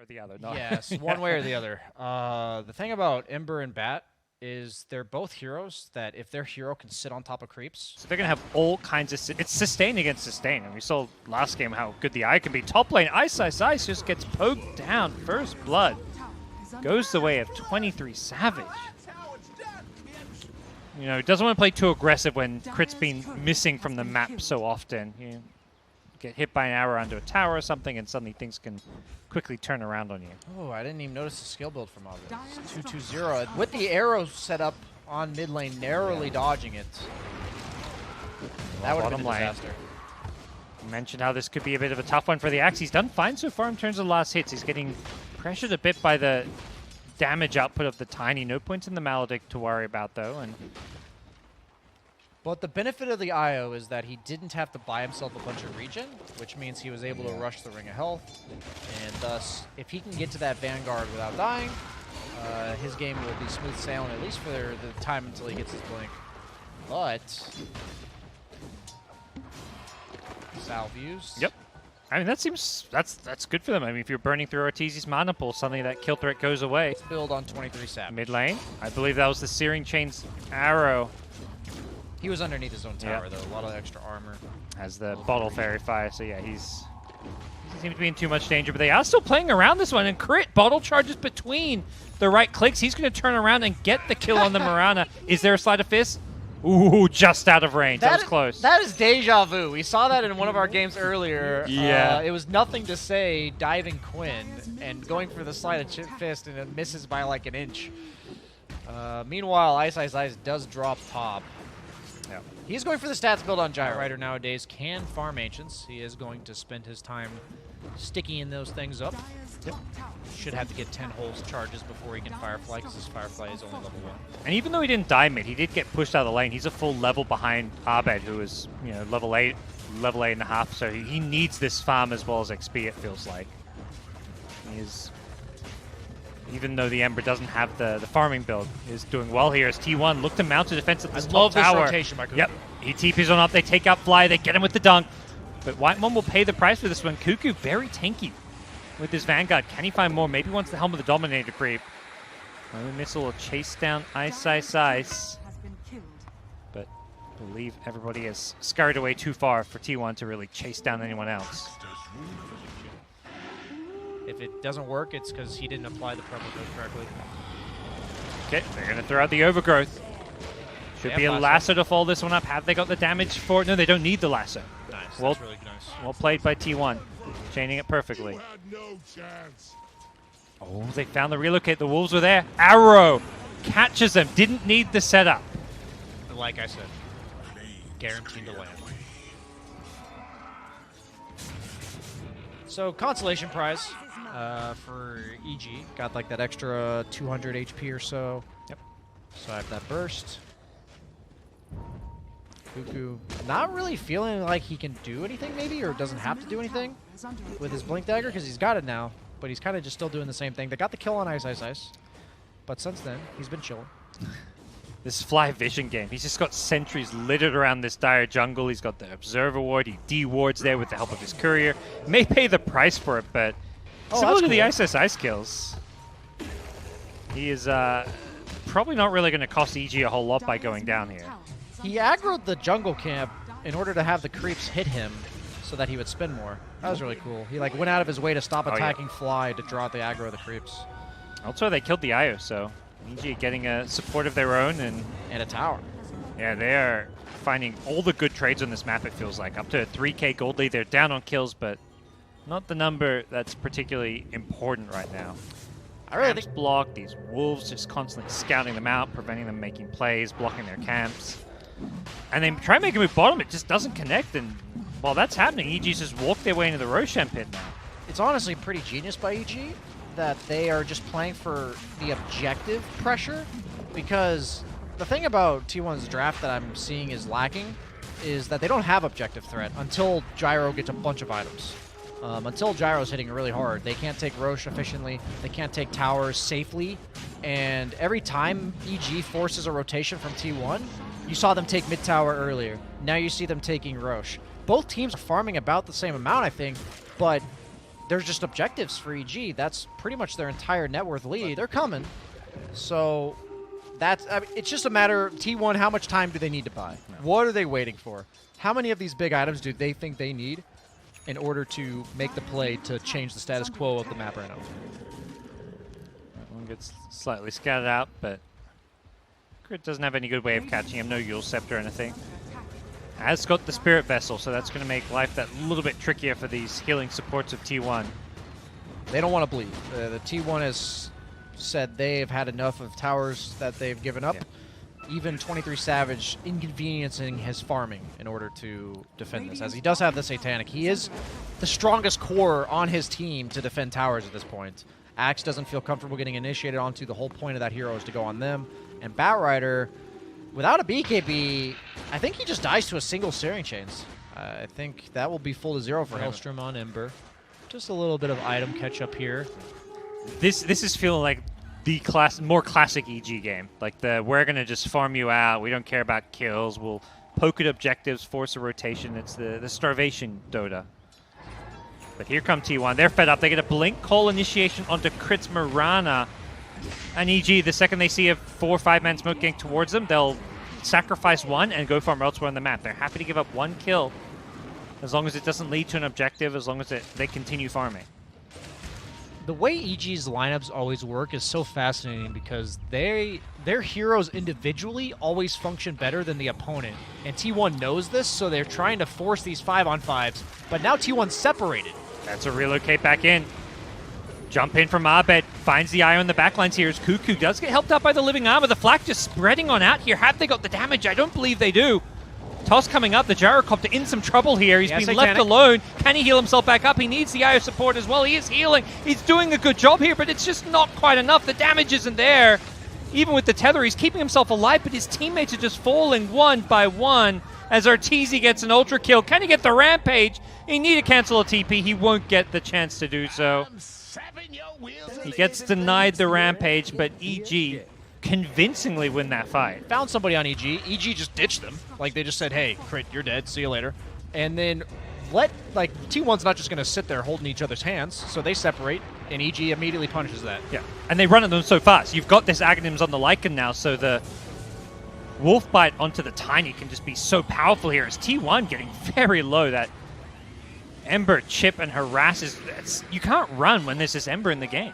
the other. No. Yes, one way or the other. The thing about Ember and Bat is they're both heroes that if their hero can sit on top of creeps. So they're going to have all kinds of... It's sustain against sustain. And we saw last game how good the Eye can be. Top lane, Ice just gets poked down. First blood goes the way of 23 Savage. You know, doesn't want to play too aggressive when Crit's been missing from the map so often. You get hit by an arrow under a tower or something and suddenly things can quickly turn around on you. Oh, I didn't even notice the skill build from Abed. 2-2-0. With the arrow set up on mid lane, narrowly dodging it. That would have been a disaster. You mentioned how this could be a bit of a tough one for the Axe. He's done fine so far in terms of last hits. He's getting pressured a bit by the damage output of the Tiny. No points in the Maledict to worry about, though. But the benefit of the IO is that he didn't have to buy himself a bunch of regen, which means he was able to rush the Ring of Health. And thus, if he can get to that Vanguard without dying, his game will be smooth sailing, at least for the time until he gets his blink. But salve used. Yep. I mean, that seems that's good for them. I mean, if you're burning through Ortiz's mana pool, suddenly that kill threat goes away. Let's build on 23 Savage. Mid lane, I believe that was the Searing Chain's arrow. He was underneath his own tower, though. A lot of extra armor. Has the Bottle Fairy Fire, so yeah, he seems to be in too much danger, but they are still playing around this one, and Crit Bottle charges between the right clicks. He's going to turn around and get the kill on the Mirana. Is there a Sleight of Fist? Ooh, just out of range. That was close. That is deja vu. We saw that in one of our games earlier. Yeah. It was nothing to say diving Quinn and going for the Sleight of Fist, and it misses by like an inch. Meanwhile, Ice does drop top. Yep. He's going for the stats build on Gyro. Rider nowadays can farm Ancients. He is going to spend his time sticking those things up. Yep. Should have to get 10 holes charges before he can Firefly, because his Firefly is only level 1. And even though he didn't die mid, he did get pushed out of the lane. He's a full level behind Abed, who is, you know, level 8 and a half, so he needs this farm as well as XP, it feels like. He is, even though the Ember doesn't have the farming build, is doing well here as T1 look to mount a defense at this top tower. I love this rotation by Cuckoo. Yep, he TPs on up, they take out Fly, they get him with the dunk. But Whitemon will pay the price for this one. Cuckoo very tanky with his Vanguard. Can he find more? Maybe wants the Helm of the Dominator creep. The missile will chase down Ice. But I believe everybody has scurried away too far for T1 to really chase down anyone else. If it doesn't work, it's because he didn't apply the promo code correctly. Okay, they're going to throw out the Overgrowth. Should be a lasso to follow this one up. Have they got the damage for it? No, they don't need the lasso. Nice, well, that's really nice. Well played by T1. Chaining it perfectly. Oh, they found the relocate. The Wolves were there. Arrow catches them. Didn't need the setup. Like I said, guaranteed to land. So, consolation prize for EG. Got like that extra 200 HP or so. Yep. So I have that burst. Cuckoo not really feeling like he can do anything maybe, or doesn't have to do anything with his Blink Dagger because he's got it now, but he's kind of just still doing the same thing. They got the kill on Ice. But since then, he's been chilling. This Fly Vision game, he's just got sentries littered around this dire jungle. He's got the Observer Ward, he de-wards there with the help of his Courier. May pay the price for it, but similar to the Ice kills, he is probably not really going to cost EG a whole lot by going down here. He aggroed the jungle camp in order to have the creeps hit him so that he would spin more. That was really cool. He like went out of his way to stop attacking Fly to draw the aggro of the creeps. Also, they killed the Io, so EG getting a support of their own and a tower. Yeah, they are finding all the good trades on this map, it feels like. Up to 3k gold lead. They're down on kills, but not the number that's particularly important right now. I really think block these Wolves, just constantly scouting them out, preventing them making plays, blocking their camps. And they try and make a move bottom, it just doesn't connect, and while that's happening, EG's just walked their way into the Roshan pit now. It's honestly pretty genius by EG that they are just playing for the objective pressure, because the thing about T1's draft that I'm seeing is lacking is that they don't have objective threat until Gyro gets a bunch of items. Until Gyro's hitting really hard, they can't take Roche efficiently, they can't take towers safely, and every time EG forces a rotation from T1, you saw them take mid tower earlier. Now you see them taking Roche. Both teams are farming about the same amount, I think, but there's just objectives for EG. That's pretty much their entire net worth lead. They're coming. So it's just a matter of T1, how much time do they need to buy? No. What are they waiting for? How many of these big items do they think they need in order to make the play to change the status quo of the map right now? That one gets slightly scattered out, but Crit doesn't have any good way of catching him. No Yule Scepter or anything. Has got the Spirit Vessel, so that's going to make life that little bit trickier for these healing supports of T1. They don't want to bleed. The T1 has said they've had enough of towers that they've given up. Yeah. Even 23 Savage inconveniencing his farming in order to defend this, as he does have the Satanic. He is the strongest core on his team to defend towers at this point. Axe doesn't feel comfortable getting initiated onto. The whole point of that hero is to go on them. And Batrider, without a BKB, I think he just dies to a single Searing Chains. I think that will be full to 0 for him. Maelstrom on Ember. Just a little bit of item catch up here. This is feeling like the more classic EG game. Like we're gonna just farm you out. We don't care about kills. We'll poke at objectives, force a rotation. It's the starvation Dota. But here come T1. They're fed up. They get a Blink Call initiation onto Crit's Mirana. And EG, the second they see a 4 or 5-man smoke getting towards them, they'll sacrifice one and go farm elsewhere on the map. They're happy to give up one kill as long as it doesn't lead to an objective, as long as they continue farming. The way EG's lineups always work is so fascinating because their heroes individually always function better than the opponent. And T1 knows this, so they're trying to force these 5-on-5s. But now T1's separated. That's a relocate back in. Jump in from Abed, finds the eye on the backlines here as Cuckoo does get helped out by the Living Armor. The flak just spreading on out here. Have they got the damage? I don't believe they do. Toss coming up, the Gyrocopter in some trouble here. He's been left alone. Can he heal himself back up? He needs the IO support as well. He is healing. He's doing a good job here, but it's just not quite enough. The damage isn't there. Even with the tether, he's keeping himself alive, but his teammates are just falling one by one as Arteezy gets an ultra kill. Can he get the Rampage? He need to cancel a TP. He won't get the chance to do so. He gets denied the Rampage, but EG convincingly win that fight. Found somebody on EG. EG just ditched them. Like, they just said, hey, Crit, you're dead. See you later. And then T1's not just going to sit there holding each other's hands, so they separate, and EG immediately punishes that. Yeah, and they run at them so fast. You've got this Aghanims on the Lycan now, so the Wolf Bite onto the Tiny can just be so powerful here. As T1 getting very low, that Ember chip and harass you can't run when there's this Ember in the game.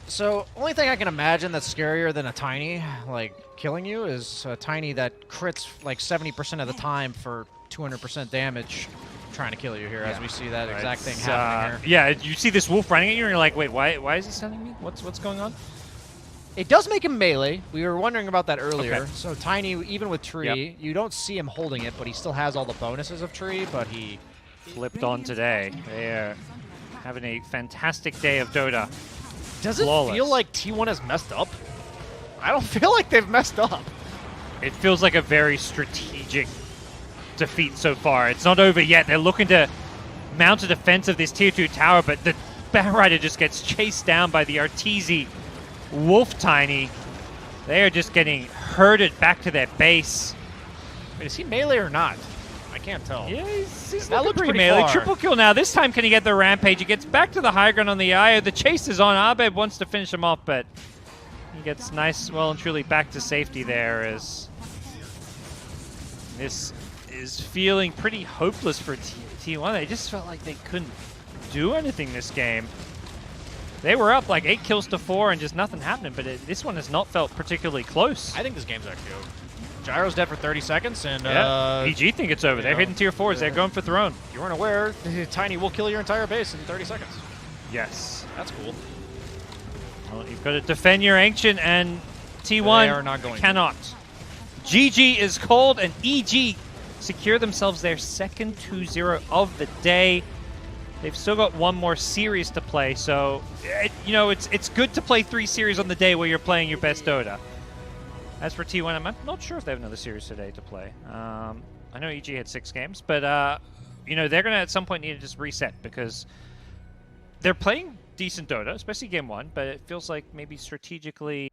So, only thing I can imagine that's scarier than a Tiny, like, killing you is a Tiny that crits, like, 70% of the time for 200% damage trying to kill you here, as we see that exact thing happening here. Yeah, you see this Wolf running at you, and you're like, wait, why is he stunning me? What's going on? It does make him melee. We were wondering about that earlier. Okay. So, Tiny, even with Tree, you don't see him holding it, but he still has all the bonuses of Tree, but he flipped on today. They are having a fantastic day of Dota. Does it feel like T1 has messed up? I don't feel like they've messed up. It feels like a very strategic defeat so far. It's not over yet. They're looking to mount a defense of this tier 2 tower, but the Batrider just gets chased down by the Arteezy Wolf Tiny. They are just getting herded back to their base. Wait, is he melee or not? I can't tell. Yeah, he's that looks pretty melee. Far. Triple kill now. This time, can he get the Rampage? He gets back to the high ground on the IO. The chase is on. Abed wants to finish him off, but he gets nice, well and truly back to safety there as this is feeling pretty hopeless for T1. They just felt like they couldn't do anything this game. They were up like 8 kills to 4 and just nothing happening, but this one has not felt particularly close. I think this game's actually over. Gyro's dead for 30 seconds, and EG think it's over. They're hitting tier 4s. They're going for Throne. If you weren't aware, Tiny will kill your entire base in 30 seconds. Yes. That's cool. Well, you've got to defend your Ancient, and T1 cannot. GG is called, and EG secure themselves their second 2-0 of the day. They've still got one more series to play, so it's good to play 3 series on the day where you're playing your best Dota. As for T1, I'm not sure if they have another series today to play. I know EG had 6 games, but they're going to at some point need to just reset because they're playing decent Dota, especially game 1, but it feels like maybe strategically